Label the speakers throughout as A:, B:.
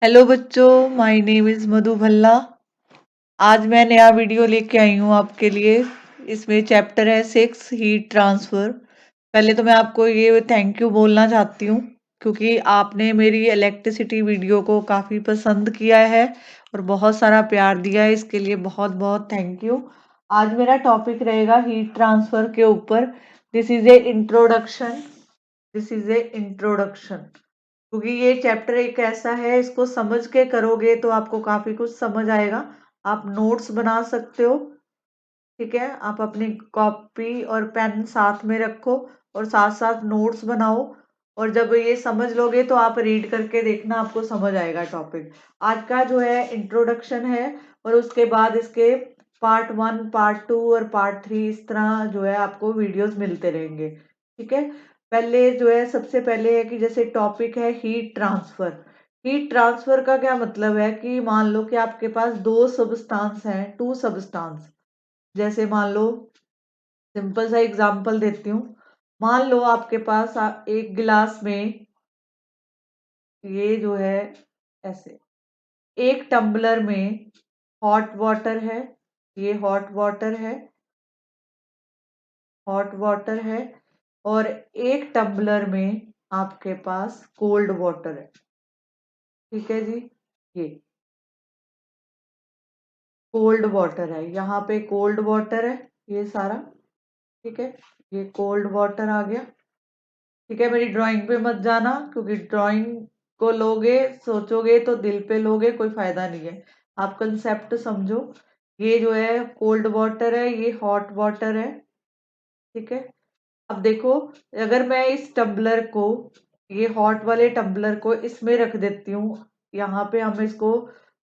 A: Hello बच्चों, my name is मधु भल्ला। आज मैं नया वीडियो लेके आई हूँ आपके लिए। इसमें चैप्टर है 6 हीट ट्रांसफर। पहले तो मैं आपको ये थैंक यू बोलना चाहती हूँ क्योंकि आपने मेरी इलेक्ट्रिसिटी वीडियो को काफ़ी पसंद किया है और बहुत सारा प्यार दिया है। इसके लिए बहुत बहुत थैंक यू। आज मेरा टॉपिक रहेगा हीट ट्रांसफर के ऊपर। This is a introduction. This is a introduction क्योंकि ये चैप्टर एक ऐसा है, इसको समझ के करोगे तो आपको काफी कुछ समझ आएगा। आप नोट्स बना सकते हो। ठीक है, आप अपनी कॉपी और पेन साथ में रखो और साथ साथ नोट्स बनाओ। और जब ये समझ लोगे तो आप रीड करके देखना, आपको समझ आएगा टॉपिक। आज का जो है इंट्रोडक्शन है और उसके बाद इसके पार्ट 1, पार्ट 2 और पार्ट 3 इस तरह जो है आपको वीडियोस मिलते रहेंगे। ठीक है, पहले जो है सबसे पहले है कि जैसे टॉपिक है हीट ट्रांसफर। हीट ट्रांसफर का क्या मतलब है कि मान लो कि आपके पास दो सबस्टांस हैं, टू सबस्टांस। जैसे मान लो, सिंपल सा एग्जांपल देती हूँ। मान लो आपके पास एक गिलास में ये जो है ऐसे एक टम्बलर में हॉट वाटर है। ये हॉट वाटर है, हॉट वाटर है। और एक टम्बलर में आपके पास कोल्ड वाटर है। ठीक है जी, ये कोल्ड वाटर है, यहाँ पे कोल्ड वाटर है ये सारा। ठीक है, ये कोल्ड वाटर आ गया। ठीक है, मेरी ड्राइंग पे मत जाना क्योंकि ड्राइंग को लोगे, सोचोगे तो दिल पे लोगे, कोई फायदा नहीं है। आप कंसेप्ट समझो। ये जो है कोल्ड वाटर है, ये हॉट वाटर है। ठीक है, अब देखो, अगर मैं इस टम्बलर को, ये हॉट वाले टम्बलर को इसमें रख देती हूँ, यहाँ पे हम इसको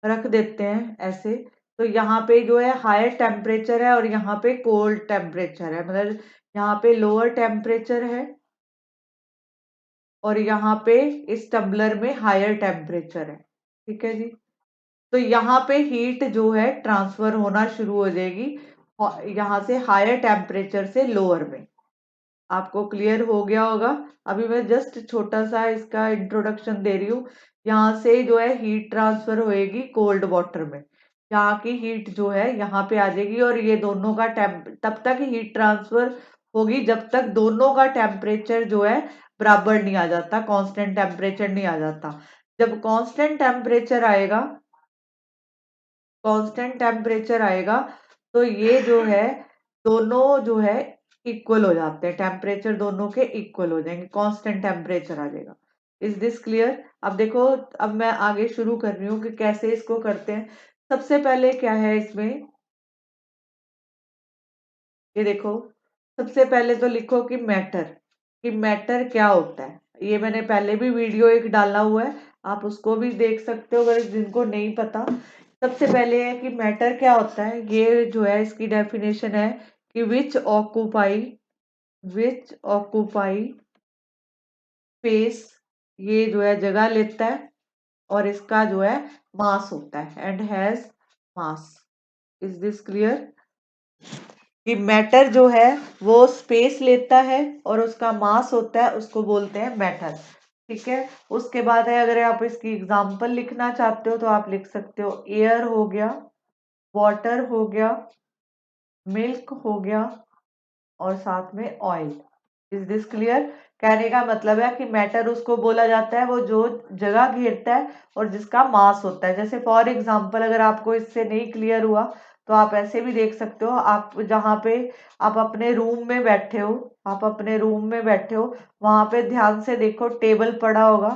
A: रख देते हैं ऐसे। तो यहाँ पे जो है हायर टेम्परेचर है और यहाँ पे कोल्ड टेम्परेचर है, मतलब यहाँ पे लोअर टेम्परेचर है और यहाँ पे इस टम्बलर में हायर टेम्परेचर है। ठीक है जी, तो यहाँ पे हीट जो है ट्रांसफर होना शुरू हो जाएगी यहाँ से हायर टेम्परेचर से लोअर में। आपको क्लियर हो गया होगा। अभी मैं जस्ट छोटा सा इसका इंट्रोडक्शन दे रही हूँ। यहाँ से जो है हीट ट्रांसफर होएगी कोल्ड वाटर में। यहाँ की हीट जो है यहाँ पे आ जाएगी और ये दोनों का तब तक हीट ट्रांसफर होगी जब तक दोनों का टेम्परेचर जो है बराबर नहीं आ जाता, कांस्टेंट टेम्परेचर नहीं आ जाता। जब कांस्टेंट टेम्परेचर आएगा, कांस्टेंट टेम्परेचर आएगा तो ये जो है दोनों जो है इक्वल हो जाते हैं, टेम्परेचर दोनों के इक्वल हो जाएंगे, कांस्टेंट टेम्परेचर आ जाएगा। Is this clear? अब देखो, अब मैं आगे शुरू कर रही हूँ कि कैसे इसको करते हैं। सबसे पहले क्या है इसमें, ये देखो, सबसे पहले तो लिखो कि मैटर, कि मैटर क्या होता है। ये मैंने पहले भी वीडियो एक डाला हुआ है, आप उसको भी देख सकते हो अगर जिनको नहीं पता। सबसे पहले है कि मैटर क्या होता है। ये जो है इसकी डेफिनेशन है कि विच ऑक्यूपाई स्पेस, ये जो है जगह लेता है और इसका जो है मास होता है and has mass. Is this clear? कि मैटर जो है वो स्पेस लेता है और उसका मास होता है, उसको बोलते हैं मैटर। ठीक है, उसके बाद है, अगर आप इसकी एग्जांपल लिखना चाहते हो तो आप लिख सकते हो एयर हो गया, वाटर हो गया, मिल्क हो गया और साथ में ऑयल। Is this clear? कहने का मतलब है कि मैटर उसको बोला जाता है वो जो जगह घेरता है और जिसका मास होता है। जैसे फॉर एग्जांपल, अगर आपको इससे नहीं क्लियर हुआ तो आप ऐसे भी देख सकते हो। आप जहाँ पे आप अपने रूम में बैठे हो, आप अपने रूम में बैठे हो, वहां पे ध्यान से देखो, टेबल पड़ा होगा,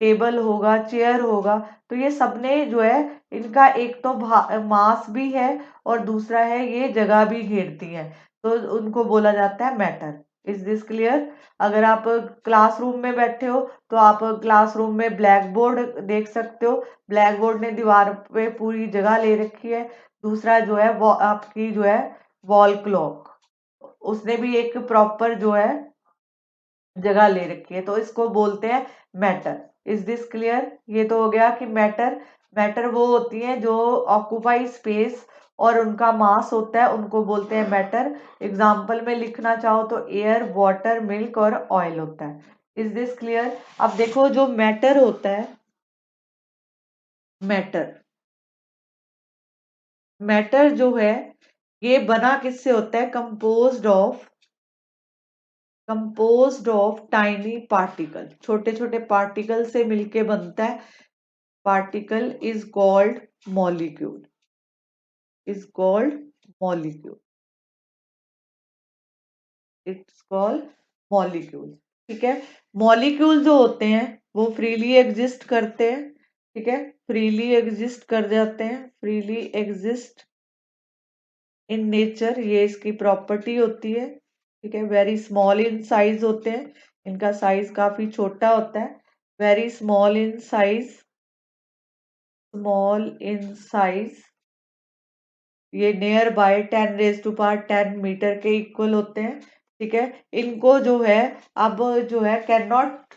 A: टेबल होगा, चेयर होगा। तो ये सबने जो है, इनका एक तो मास भी है और दूसरा है ये जगह भी घेरती है, तो उनको बोला जाता है मैटर। Is this clear? अगर आप क्लासरूम में बैठे हो तो आप क्लासरूम में ब्लैक बोर्ड देख सकते हो, ब्लैक बोर्ड ने दीवार पे पूरी जगह ले रखी है। दूसरा जो है वो आपकी जो है वॉल क्लॉक, उसने भी एक प्रॉपर जो है जगह ले रखी है, तो इसको बोलते हैं मैटर। Is this clear? ये तो हो गया कि मैटर, मैटर वो होती है जो ऑक्यूपाई स्पेस और उनका मास होता है, उनको बोलते हैं मैटर। एग्जाम्पल में लिखना चाहो तो एयर, वाटर, मिल्क और ऑयल होता है। Is this clear? अब देखो, जो मैटर होता है, मैटर। मैटर जो है ये बना किससे होता है? कंपोज्ड ऑफ टाइनी पार्टिकल, छोटे छोटे पार्टिकल से मिलके बनता है। Particle is called molecule, is called molecule, it's called molecule. ठीक है, मॉलिक्यूल जो होते हैं वो फ्रीली एग्जिस्ट करते हैं। ठीक है, फ्रीली एग्जिस्ट कर जाते हैं, फ्रीली एग्जिस्ट इन नेचर, ये इसकी प्रॉपर्टी होती है। ठीक है, वेरी स्मॉल इन साइज होते हैं, इनका साइज काफी छोटा होता है। Very small in size, small in size, ये नियर बाय 10⁻10 मीटर के इक्वल होते हैं। ठीक है, इनको जो है अब जो है can not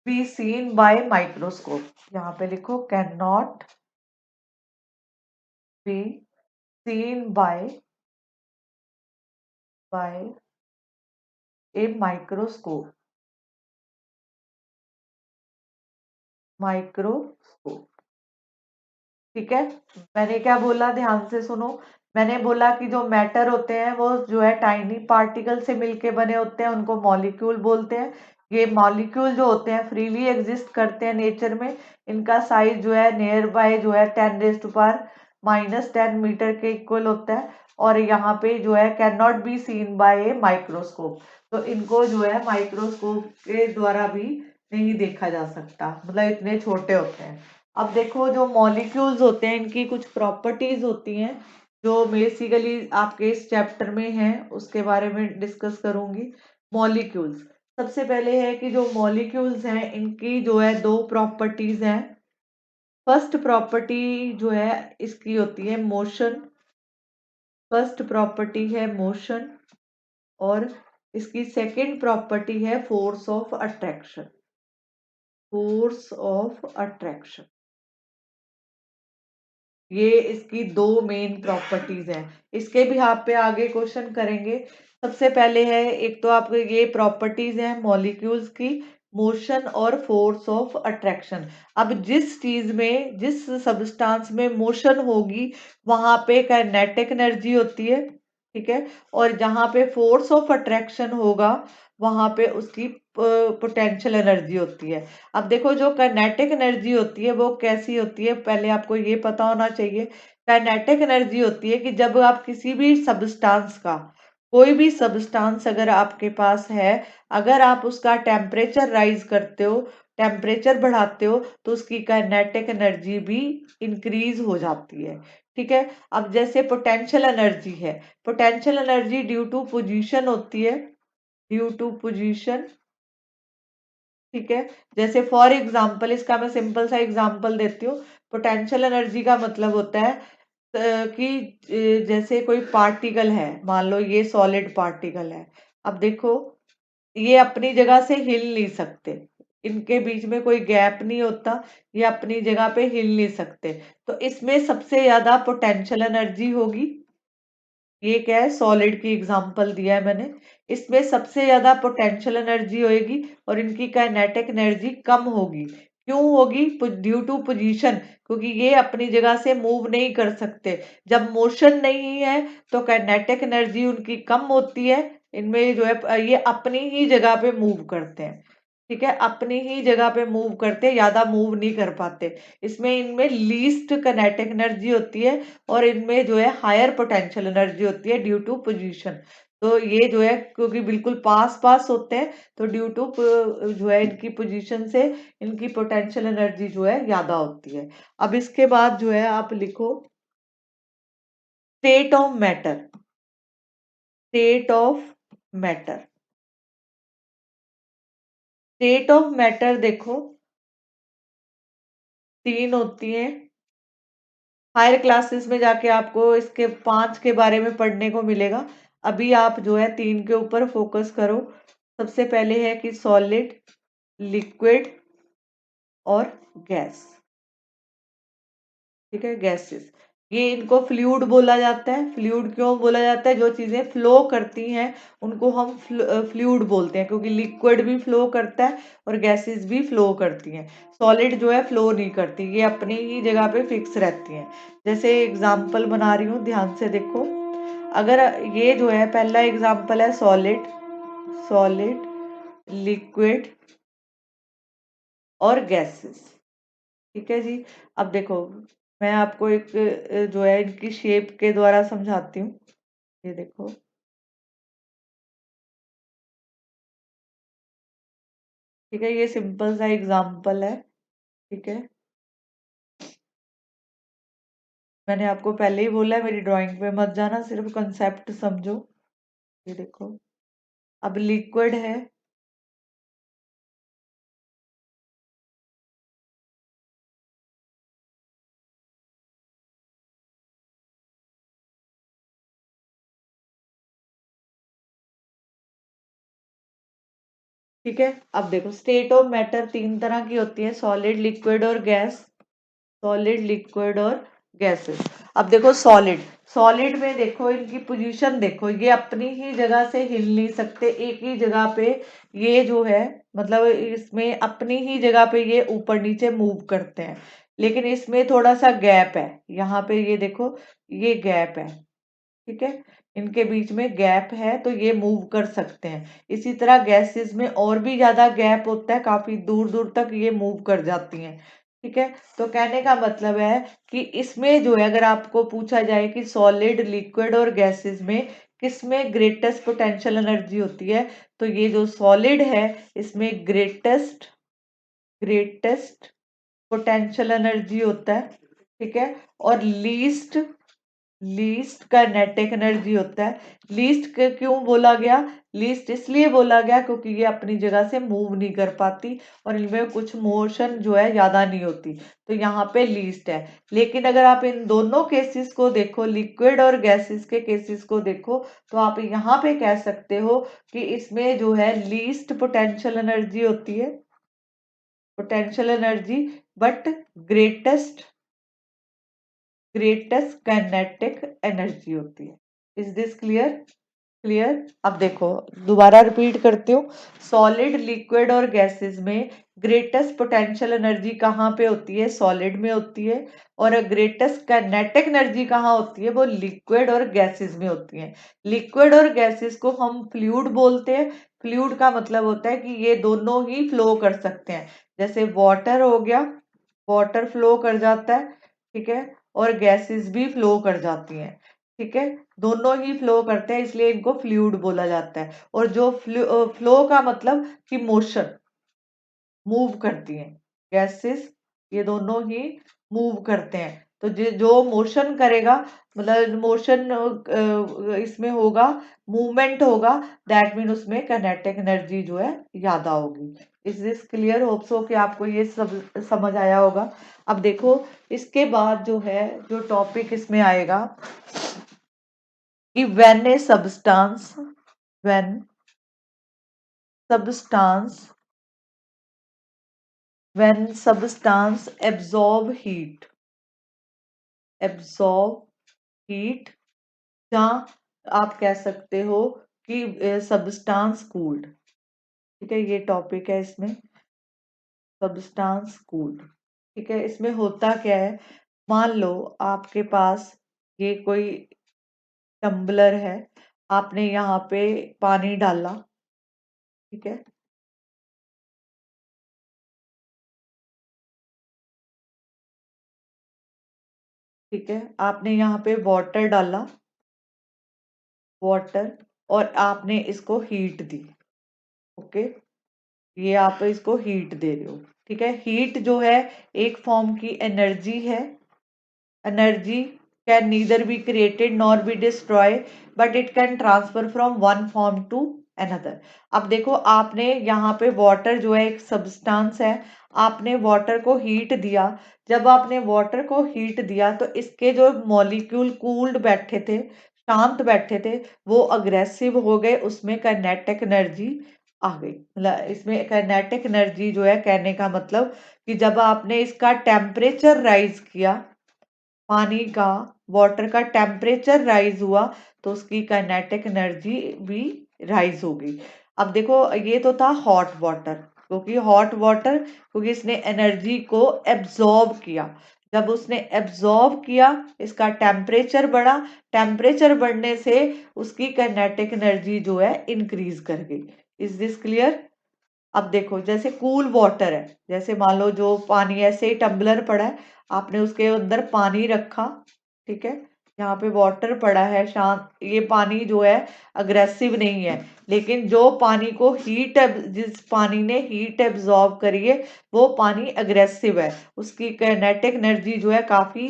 A: be seen by microscope, यहाँ पे लिखो can not be seen by a microscope, microscope. ठीक है, मैंने क्या बोला, ध्यान से सुनो। मैंने बोला कि जो मैटर होते हैं वो जो है टाइनी पार्टिकल से मिलके बने होते हैं, उनको मॉलिक्यूल बोलते हैं। ये मॉलिक्यूल जो होते हैं फ्रीली एग्जिस्ट करते हैं नेचर में, इनका साइज जो है नियर बाय जो है 10⁻⁻10 मीटर के इक्वल होता है। और यहाँ पे जो है can not be seen by a microscope, तो इनको जो है माइक्रोस्कोप के द्वारा भी नहीं देखा जा सकता, मतलब इतने छोटे होते हैं। अब देखो जो मॉलिक्यूल्स होते हैं इनकी कुछ प्रॉपर्टीज होती हैं जो बेसिकली आपके इस चैप्टर में है, उसके बारे में डिस्कस करूंगी। मॉलिक्यूल्स, सबसे पहले है कि जो मॉलिक्यूल्स हैं इनकी जो है दो प्रॉपर्टीज हैं। फर्स्ट प्रॉपर्टी जो है इसकी होती है मोशन, फर्स्ट प्रॉपर्टी है मोशन, और इसकी सेकंड प्रॉपर्टी है force of attraction, force of attraction. ये इसकी दो मेन प्रॉपर्टीज हैं, इसके भी आप पे आगे क्वेश्चन करेंगे। सबसे पहले है, एक तो आपको ये प्रॉपर्टीज हैं मॉलिक्यूल्स की, मोशन और फोर्स ऑफ अट्रैक्शन। अब जिस चीज में, जिस सब्सटेंस में मोशन होगी वहां पे काइनेटिक एनर्जी होती है। ठीक है, और जहां पे फोर्स ऑफ अट्रैक्शन होगा वहां पे उसकी पोटेंशियल एनर्जी होती है। अब देखो जो काइनेटिक एनर्जी होती है वो कैसी होती है, पहले आपको ये पता होना चाहिए। काइनेटिक एनर्जी होती है कि जब आप किसी भी सब्सटेंस का, कोई भी सब्सटेंस अगर आपके पास है, अगर आप उसका टेम्परेचर राइज करते हो, टेम्परेचर बढ़ाते हो, तो उसकी काइनेटिक एनर्जी भी इंक्रीज हो जाती है। ठीक है, अब जैसे पोटेंशियल एनर्जी है, potential energy due to position होती है, ड्यू टू पोजीशन। ठीक है, जैसे फॉर एग्जाम्पल, इसका मैं सिंपल सा एग्जाम्पल देती हूँ। पोटेंशियल एनर्जी का मतलब होता है कि जैसे कोई पार्टिकल है, मान लो ये सॉलिड पार्टिकल है। अब देखो ये अपनी जगह से हिल नहीं सकते, इनके बीच में कोई गैप नहीं होता, ये अपनी जगह पे हिल नहीं सकते, तो इसमें सबसे ज्यादा पोटेंशियल एनर्जी होगी। ये क्या है, सॉलिड की एग्जांपल दिया है मैंने। इसमें सबसे ज्यादा पोटेंशियल एनर्जी होगी और इनकी काइनेटिक एनर्जी कम होगी। क्यों होगी? ड्यू टू पोजीशन, क्योंकि ये अपनी जगह से मूव नहीं कर सकते। जब मोशन नहीं है तो काइनेटिक एनर्जी उनकी कम होती है, इनमें जो है ये अपनी ही जगह पे मूव करते हैं। ठीक है, अपनी ही जगह पे मूव करते हैं, ज्यादा मूव नहीं कर पाते। इसमें इनमें लीस्ट काइनेटिक एनर्जी होती है और इनमें जो है हायर पोटेंशियल एनर्जी होती है ड्यू टू पोजीशन। तो ये जो है क्योंकि बिल्कुल पास पास होते हैं, तो ड्यू टू जो है इनकी पोजीशन से इनकी पोटेंशियल एनर्जी जो है ज्यादा होती है। अब इसके बाद जो है आप लिखो state of matter, state of matter. State of matter देखो तीन होती है। हायर क्लासेस में जाके आपको इसके 5 के बारे में पढ़ने को मिलेगा, अभी आप जो है 3 के ऊपर फोकस करो। सबसे पहले है कि सॉलिड, लिक्विड और गैस। ठीक है, गैसेस। ये इनको फ्लूइड बोला जाता है। फ्लूइड क्यों बोला जाता है? जो चीजें फ्लो करती हैं उनको हम फ्लूइड बोलते हैं, क्योंकि लिक्विड भी फ्लो करता है और गैसेस भी फ्लो करती हैं। सॉलिड जो है फ्लो नहीं करती, ये अपनी ही जगह पे फिक्स रहती हैं। जैसे एग्जांपल बना रही हूँ, ध्यान से देखो। अगर ये जो है पहला एग्जांपल है सॉलिड, सॉलिड, लिक्विड और गैसेस। ठीक है जी। अब देखो, मैं आपको एक जो है इनकी शेप के द्वारा समझाती हूँ। ये देखो, ठीक है, ये सिंपल सा एग्जांपल है। ठीक है, मैंने आपको पहले ही बोला है मेरी ड्राइंग पे मत जाना, सिर्फ कंसेप्ट समझो। ये देखो, अब लिक्विड है, ठीक है। अब देखो, स्टेट ऑफ मैटर तीन तरह की होती है, सॉलिड, लिक्विड और गैस। सॉलिड, लिक्विड और गैसेस। अब देखो सॉलिड, सॉलिड में देखो इनकी पोजीशन देखो, ये अपनी ही जगह से हिल नहीं सकते, एक ही जगह पे ये जो है, मतलब इसमें अपनी ही जगह पे ये ऊपर नीचे मूव करते हैं। लेकिन इसमें थोड़ा सा गैप है, यहाँ पे ये देखो, ये गैप है। ठीक है, इनके बीच में गैप है तो ये मूव कर सकते हैं। इसी तरह गैसेस में और भी ज्यादा गैप होता है, काफी दूर दूर तक ये मूव कर जाती हैं। ठीक है, तो कहने का मतलब है कि इसमें जो है, अगर आपको पूछा जाए कि सॉलिड, लिक्विड और गैसेस में किसमें ग्रेटेस्ट पोटेंशियल एनर्जी होती है, तो ये जो सॉलिड है इसमें ग्रेटेस्ट ग्रेटेस्ट पोटेंशियल एनर्जी होता है। ठीक है, और लीस्ट लीस्ट काइनेटिक एनर्जी होता है। लीस्ट क्यों बोला गया? लीस्ट इसलिए बोला गया क्योंकि ये अपनी जगह से मूव नहीं कर पाती और इनमें कुछ मोशन जो है ज्यादा नहीं होती, तो यहाँ पे लीस्ट है। लेकिन अगर आप इन दोनों केसेस को देखो, लिक्विड और गैसेस के केसेस को देखो, तो आप यहाँ पे कह सकते हो कि इसमें जो है लीस्ट पोटेंशियल एनर्जी होती है, potential energy, but greatest greatest kinetic energy होती है। Is this clear? क्लियर। अब देखो, दोबारा रिपीट करती हूँ। सॉलिड, लिक्विड और गैसेस में ग्रेटेस्ट पोटेंशियल एनर्जी कहाँ पे होती है? सॉलिड में होती है। और ग्रेटेस्ट काइनेटिक एनर्जी कहाँ होती है? वो लिक्विड और गैसेस में होती है। लिक्विड और गैसेस को हम फ्लूइड बोलते हैं। फ्लूइड का मतलब होता है कि ये दोनों ही फ्लो कर सकते हैं। जैसे वाटर हो गया, वाटर फ्लो कर जाता है। ठीक है, और गैसेस भी फ्लो कर जाती हैं। ठीक है, दोनों ही फ्लो करते हैं, इसलिए इनको फ्लूइड बोला जाता है। और जो फ्लो का मतलब कि मोशन, मूव करती हैं गैसेस, ये दोनों ही मूव करते हैं। तो जो मोशन करेगा, मतलब मोशन इसमें होगा, मूवमेंट होगा, दैट मीन उसमें काइनेटिक एनर्जी जो है ज्यादा होगी। Is this clear? Hope so कि आपको ये सब समझ आया होगा। अब देखो, इसके बाद जो है, जो टॉपिक इसमें आएगा कि when A substance, when substance when substance absorb heat, या आप कह सकते हो कि substance cooled। ठीक है, ये टॉपिक है इसमें, substance cooled। ठीक है, इसमें होता क्या है, मान लो आपके पास ये कोई टम्बलर है, आपने यहाँ पे पानी डाला। ठीक है, ठीक है, आपने यहाँ पे वाटर डाला, वाटर, और आपने इसको हीट दी। ओके, ये आप इसको हीट दे रहे हो। ठीक है, हीट जो है एक फॉर्म की एनर्जी है। Energy can neither be created nor be destroy, but it can transfer from one form to another. अब देखो, आपने यहाँ पे वाटर जो है एक सब्सटेंस है, आपने वाटर को हीट दिया। जब आपने वाटर को हीट दिया तो इसके जो मॉलिक्यूल कूल्ड बैठे थे, शांत बैठे थे, वो अग्रेसिव हो गए, उसमें काइनेटिक एनर्जी आ गई। मतलब इसमें काइनेटिक एनर्जी जो है, कहने का मतलब कि जब आपने इसका टेम्परेचर राइज किया, पानी का, वाटर का टेम्परेचर राइज हुआ तो उसकी काइनेटिक एनर्जी भी राइज होगी। अब देखो ये तो था हॉट वाटर, क्योंकि इसने एनर्जी को एब्जॉर्ब किया। जब उसने एब्जॉर्ब किया, इसका टेम्परेचर बढ़ा, टेम्परेचर बढ़ने से उसकी काइनेटिक एनर्जी जो है इंक्रीज कर गई। Is this clear? अब देखो जैसे कूल वाटर है, जैसे मान लो जो पानी ऐसे ही टम्बलर पड़ा है, आपने उसके अंदर पानी रखा, ठीक है, यहाँ पे वाटर पड़ा है शांत, ये पानी जो है अग्रेसिव नहीं है, लेकिन जो पानी को जिस पानी ने हीट एब्जॉर्ब करी है वो पानी अग्रेसिव है, उसकी काइनेटिक एनर्जी जो है काफी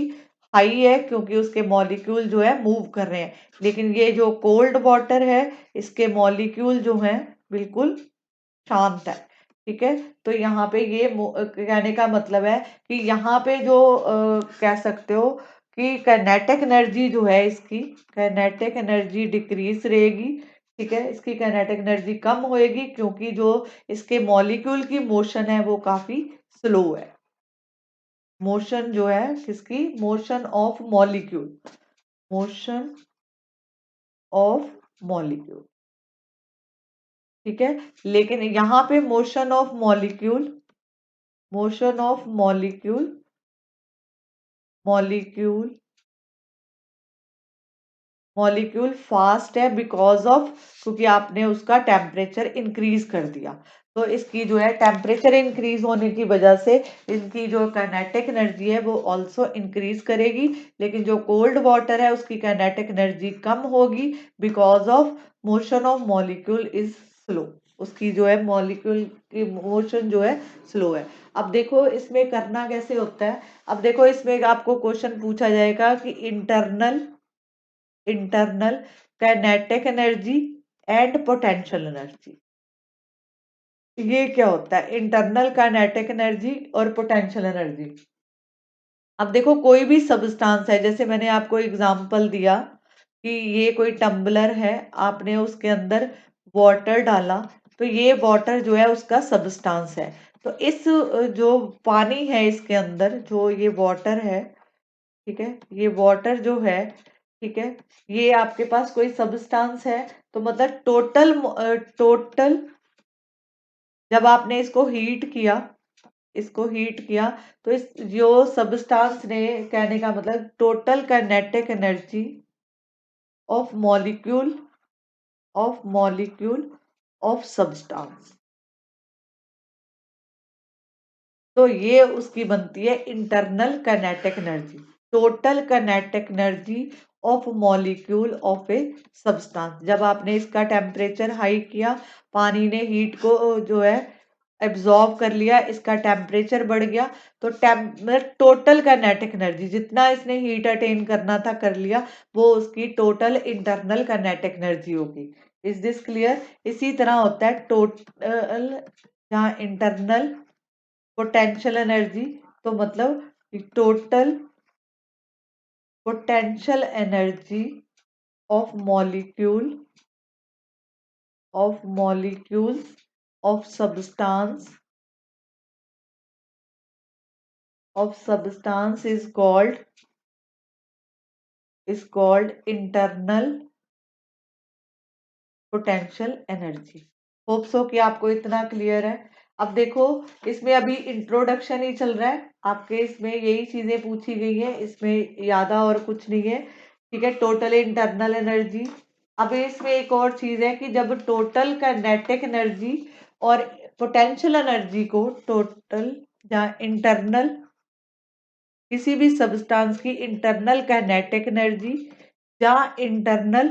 A: हाई है, क्योंकि उसके मॉलिक्यूल जो है मूव कर रहे हैं। लेकिन ये जो कोल्ड वाटर है, इसके मॉलिक्यूल जो है बिल्कुल शांत है। ठीक है, तो यहाँ पे ये कहने का मतलब है कि यहाँ पे जो कह सकते हो कि काइनेटिक एनर्जी जो है, इसकी काइनेटिक एनर्जी डिक्रीज रहेगी। ठीक है, इसकी काइनेटिक एनर्जी कम होएगी, क्योंकि जो इसके मॉलिक्यूल की मोशन है वो काफी स्लो है। मोशन जो है किसकी, motion of molecule, motion of molecule. ठीक है, लेकिन यहाँ पे motion of molecule molecule fast है, बिकॉज ऑफ, क्योंकि आपने उसका टेम्परेचर इंक्रीज कर दिया। तो इसकी जो है टेम्परेचर इंक्रीज होने की वजह से इसकी जो काइनेटिक एनर्जी है वो ऑल्सो इंक्रीज करेगी। लेकिन जो कोल्ड वाटर है उसकी काइनेटिक एनर्जी कम होगी, because of motion of molecule is slow, उसकी जो है मॉलिक्यूल की मोशन जो है स्लो है। अब देखो इसमें करना कैसे होता है। अब देखो इसमें आपको क्वेश्चन पूछा जाएगा कि internal kinetic energy and potential energy, ये क्या होता है इंटरनल काइनेटिक एनर्जी और पोटेंशियल एनर्जी। अब देखो कोई भी सब्सटेंस है, जैसे मैंने आपको एग्जांपल दिया कि ये कोई टम्बलर है, आपने उसके अंदर वाटर डाला, तो ये वाटर जो है उसका सब्सटेंस है। तो इस जो पानी है इसके अंदर, जो ये वाटर है, ठीक है, ये वाटर जो है, ठीक है, ये आपके पास कोई सब्सटेंस है। तो मतलब टोटल जब आपने इसको हीट किया तो इस जो सब्सटेंस ने, कहने का मतलब total kinetic energy of molecule of substance, तो ये उसकी बनती है internal kinetic energy, total kinetic energy of molecule of a substance. जब आपने इसका टेम्परेचर हाई किया, पानी ने हीट को जो है एब्जॉर्ब कर लिया, इसका टेम्परेचर बढ़ गया, तो टोटल काइनेटिक एनर्जी जितना इसने हीट अटेन करना था कर लिया, वो उसकी टोटल इंटरनल काइनेटिक एनर्जी होगी। Is this clear? इसी तरह होता है टोटल, जहाँ इंटरनल पोटेंशियल एनर्जी, तो मतलब total potential energy of molecules of substance is called internal potential energy. Hope so कि आपको इतना क्लियर है। अब देखो इसमें अभी इंट्रोडक्शन ही चल रहा है, आपके इसमें यही चीजें पूछी गई है, इसमें ज्यादा और कुछ नहीं है। ठीक है, टोटल इंटरनल एनर्जी। अब इसमें एक और चीज है कि जब टोटल काइनेटिक एनर्जी और पोटेंशियल एनर्जी को टोटल, जहाँ इंटरनल किसी भी सब्सटेंस की इंटरनल काइनेटिक एनर्जी या इंटरनल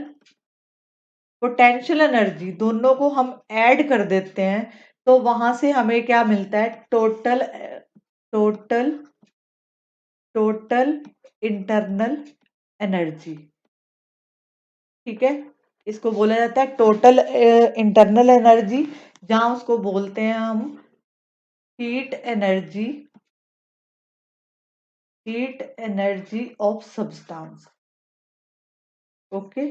A: पोटेंशियल एनर्जी, दोनों को हम ऐड कर देते हैं, तो वहां से हमें क्या मिलता है, टोटल टोटल इंटरनल एनर्जी। ठीक है, इसको बोला जाता है टोटल इंटरनल एनर्जी, जहां उसको बोलते हैं हम heat energy heat energy of substance. Okay,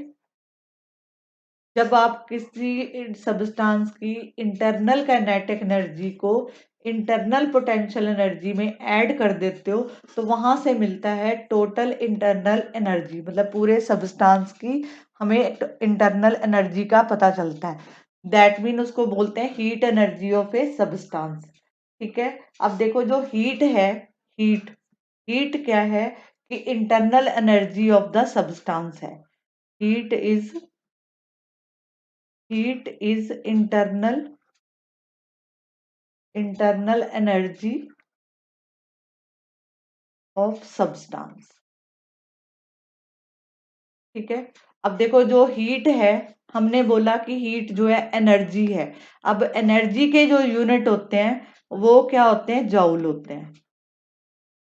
A: जब आप किसी सब्सटेंस की इंटरनल काइनेटिक एनर्जी को इंटरनल पोटेंशियल एनर्जी में ऐड कर देते हो तो वहां से मिलता है टोटल इंटरनल एनर्जी, मतलब पूरे सब्सटेंस की हमें इंटरनल एनर्जी का पता चलता है। दैट मीन उसको बोलते हैं heat energy of a substance. ठीक है, अब देखो जो हीट है, हीट हीट क्या है कि internal energy of the substance है। Heat is internal energy of substance। ठीक है, अब देखो जो हीट है, हमने बोला कि हीट जो है एनर्जी है। अब एनर्जी के जो यूनिट होते हैं वो क्या होते हैं, जूल होते हैं।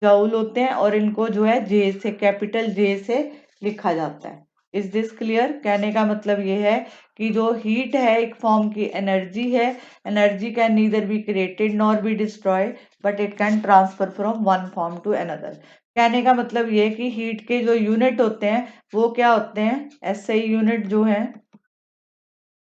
A: जूल होते हैं और इनको जो है जे से, कैपिटल जे से लिखा जाता है। Is this clear? कहने का मतलब ये है कि जो हीट है एक फॉर्म की एनर्जी है। Energy can neither be created nor be destroy but it can transfer from one form to another. कहने का मतलब ये है कि हीट के जो यूनिट होते हैं वो क्या होते हैं, एसआई यूनिट जो है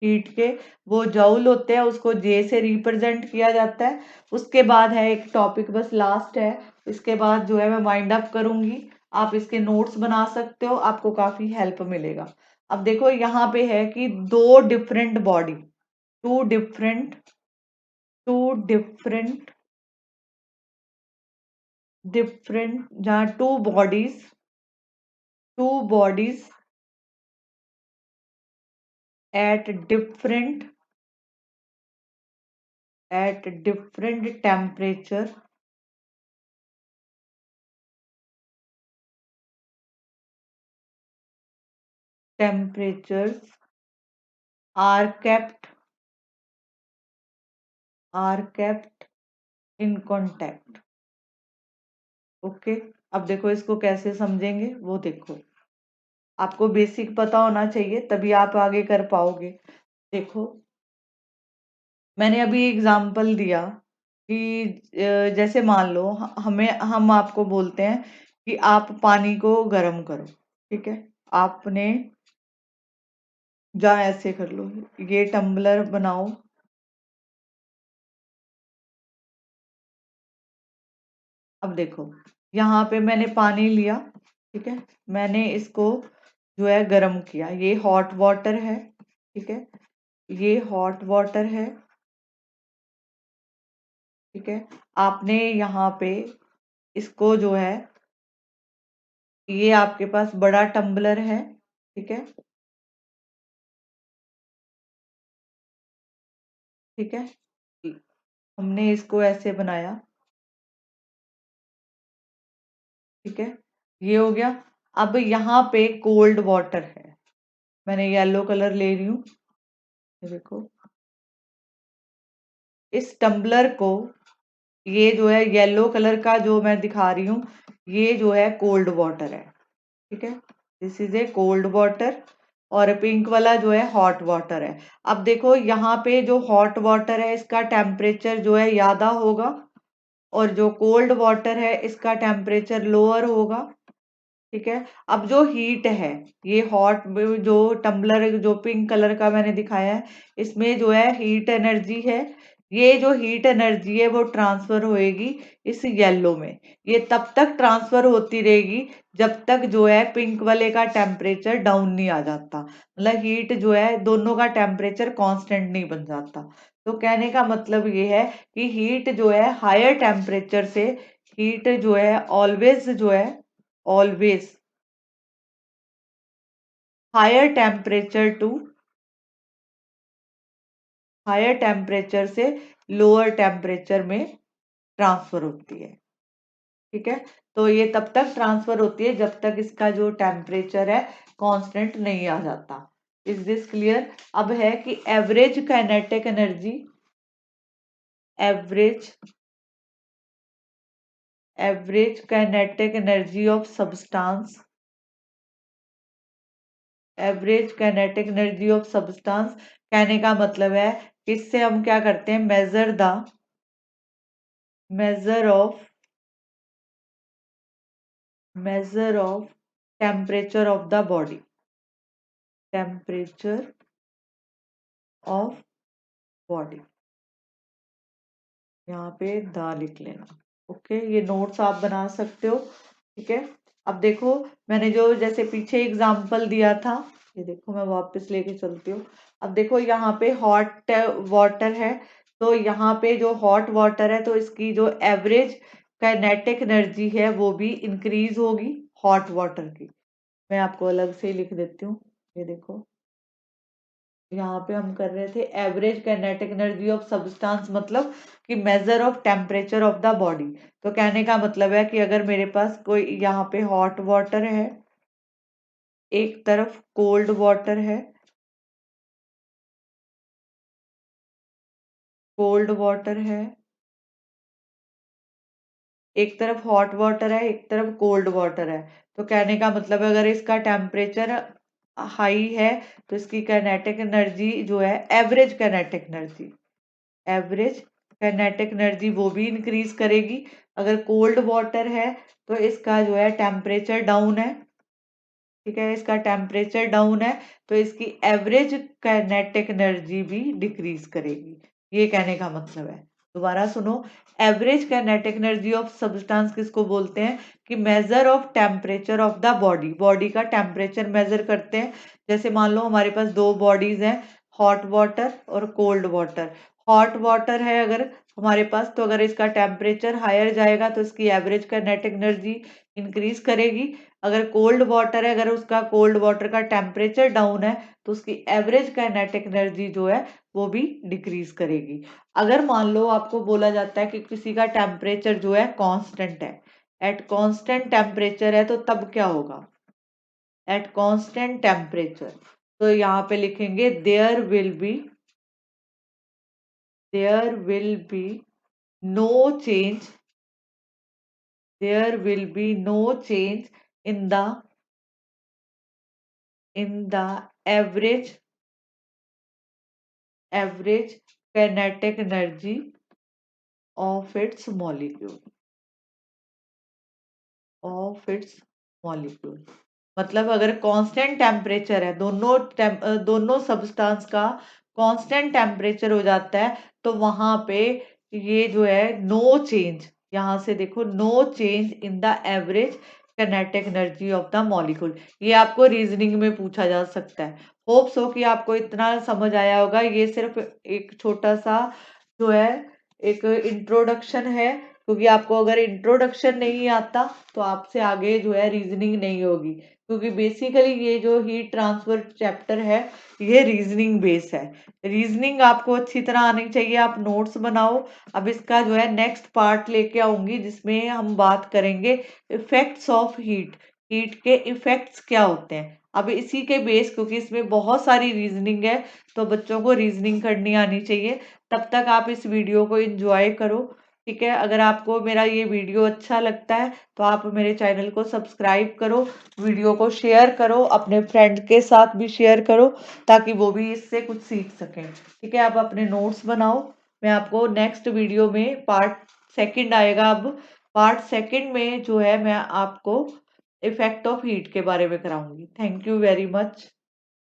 A: हीट के, वो जूल होते हैं, उसको जे से रिप्रेजेंट किया जाता है। उसके बाद है एक टॉपिक बस लास्ट है, इसके बाद जो है मैं वाइंड अप करूंगी। आप इसके नोट्स बना सकते हो, आपको काफी हेल्प मिलेगा। अब देखो यहाँ पे है कि दो different body, two different two different different जहाँ two bodies at different temperature temperatures are kept in contact. Okay, अब देखो इसको कैसे समझेंगे वो देखो। आपको बेसिक पता होना चाहिए तभी आप आगे कर पाओगे। देखो, मैंने अभी एग्जांपल दिया कि जैसे मान लो हम आपको बोलते हैं कि आप पानी को गर्म करो। ठीक है, आपने जा ऐसे कर लो, ये टम्बलर बनाओ। अब देखो यहाँ पे मैंने पानी लिया, ठीक है, मैंने इसको जो है गर्म किया, ये हॉट वाटर है। ठीक है, ये हॉट वाटर है। ठीक है, आपने यहाँ पे इसको जो है, ये आपके पास बड़ा टम्बलर है। ठीक है, ठीक है, हमने इसको ऐसे बनाया। ठीक है, ये हो गया। अब यहाँ पे कोल्ड वाटर है, मैंने येलो कलर ले रही हूँ। ये देखो, इस टम्बलर को, ये जो है येलो कलर का जो मैं दिखा रही हूँ, ये जो है कोल्ड वाटर है। ठीक है, this is a cold water. और पिंक वाला जो है हॉट वाटर है। अब देखो यहाँ पे जो हॉट वाटर है इसका टेम्परेचर जो है ज्यादा होगा और जो कोल्ड वाटर है इसका टेम्परेचर लोअर होगा। ठीक है, अब जो हीट है, ये हॉट जो टम्बलर जो पिंक कलर का मैंने दिखाया है, इसमें जो है हीट एनर्जी है। ये जो हीट एनर्जी है वो ट्रांसफर होएगी इस येलो में। ये तब तक ट्रांसफर होती रहेगी जब तक जो है पिंक वाले का टेम्परेचर डाउन नहीं आ जाता, मतलब हीट जो है दोनों का टेम्परेचर कांस्टेंट नहीं बन जाता। तो कहने का मतलब ये है कि हीट जो है हायर टेम्परेचर से, हीट जो है ऑलवेज जो है, always higher temperature to higher temperature से लोअर टेम्परेचर में ट्रांसफर होती है। ठीक है, तो ये तब तक ट्रांसफर होती है जब तक इसका जो टेम्परेचर है कांस्टेंट नहीं आ जाता। Is this clear? अब है कि average kinetic energy of substance, average kinetic energy of substance कहने का मतलब है कि इससे हम क्या करते हैं, measure of measure of temperature of the body, temperature of body, यहाँ पे द लिख लेना। ओके, ये नोट्स आप बना सकते हो। ठीक है, अब देखो मैंने जो जैसे पीछे एग्जांपल दिया था, ये देखो मैं वापस लेके चलती हूँ। अब देखो यहाँ पे हॉट वाटर है, तो यहाँ पे जो हॉट वाटर है तो इसकी जो एवरेज काइनेटिक एनर्जी है वो भी इंक्रीज होगी हॉट वाटर की। मैं आपको अलग से ही लिख देती हूँ। ये देखो यहाँ पे हम कर रहे थे average kinetic energy of substance, मतलब कि measure of temperature of the body. तो कहने का मतलब है कि अगर मेरे पास कोई यहाँ पे हॉट वाटर है, एक तरफ कोल्ड वाटर है, कोल्ड वाटर है, एक तरफ हॉट वाटर है, एक तरफ कोल्ड वाटर है, तो कहने का मतलब है अगर इसका टेम्परेचर हाई है तो इसकी काइनेटिक एनर्जी जो है average kinetic energy, average kinetic energy वो भी इंक्रीज करेगी। अगर कोल्ड वाटर है तो इसका जो है टेम्परेचर डाउन है, ठीक है, इसका टेम्परेचर डाउन है तो इसकी एवरेज काइनेटिक एनर्जी भी डिक्रीज करेगी। ये कहने का मतलब है, दोबारा सुनो, average kinetic energy of substance किसको बोलते हैं कि measure of temperature of the body, body का टेम्परेचर मेजर करते हैं। जैसे मान लो हमारे पास दो बॉडीज हैं, हॉट वाटर और कोल्ड वाटर। हॉट वाटर है अगर हमारे पास, तो अगर इसका टेम्परेचर हायर जाएगा तो इसकी एवरेज काइनेटिक एनर्जी इंक्रीज करेगी। अगर कोल्ड वाटर है, अगर उसका कोल्ड वाटर का टेम्परेचर डाउन है तो उसकी एवरेज काइनेटिक एनर्जी जो है वो भी डिक्रीज करेगी। अगर मान लो आपको बोला जाता है कि किसी का टेम्परेचर जो है कांस्टेंट है, एट कांस्टेंट टेम्परेचर है, तो तब क्या होगा, एट कांस्टेंट टेम्परेचर, तो यहाँ पे लिखेंगे there will be no change, there will be no change in the average kinetic energy of its molecule। मतलब अगर कांस्टेंट टेम्परेचर है, दोनों सब्सटेंस का कांस्टेंट टेम्परेचर हो जाता है, तो वहां पे ये जो है नो चेंज, यहाँ से देखो no change in the average kinetic energy of the molecule. ये आपको रीजनिंग में पूछा जा सकता है। होप सो कि आपको इतना समझ आया होगा। ये सिर्फ एक छोटा सा जो है एक इंट्रोडक्शन है, क्योंकि आपको अगर इंट्रोडक्शन नहीं आता तो आपसे आगे जो है रीजनिंग नहीं होगी, क्योंकि बेसिकली ये जो हीट ट्रांसफर चैप्टर है ये रीजनिंग बेस है। रीजनिंग आपको अच्छी तरह आनी चाहिए, आप नोट्स बनाओ। अब इसका जो है नेक्स्ट पार्ट लेके आऊंगी जिसमें हम बात करेंगे इफेक्ट्स ऑफ हीट, हीट के इफेक्ट्स क्या होते हैं। अब इसी के बेस, क्योंकि इसमें बहुत सारी रीजनिंग है तो बच्चों को रीजनिंग करनी आनी चाहिए। तब तक आप इस वीडियो को एंजॉय करो। ठीक है, अगर आपको मेरा ये वीडियो अच्छा लगता है तो आप मेरे चैनल को सब्सक्राइब करो, वीडियो को शेयर करो, अपने फ्रेंड के साथ भी शेयर करो ताकि वो भी इससे कुछ सीख सकें। ठीक है, आप अपने नोट्स बनाओ। मैं आपको नेक्स्ट वीडियो में पार्ट सेकंड आएगा। अब पार्ट सेकंड में जो है मैं आपको इफेक्ट ऑफ हीट के बारे में कराऊंगी। Thank you very much.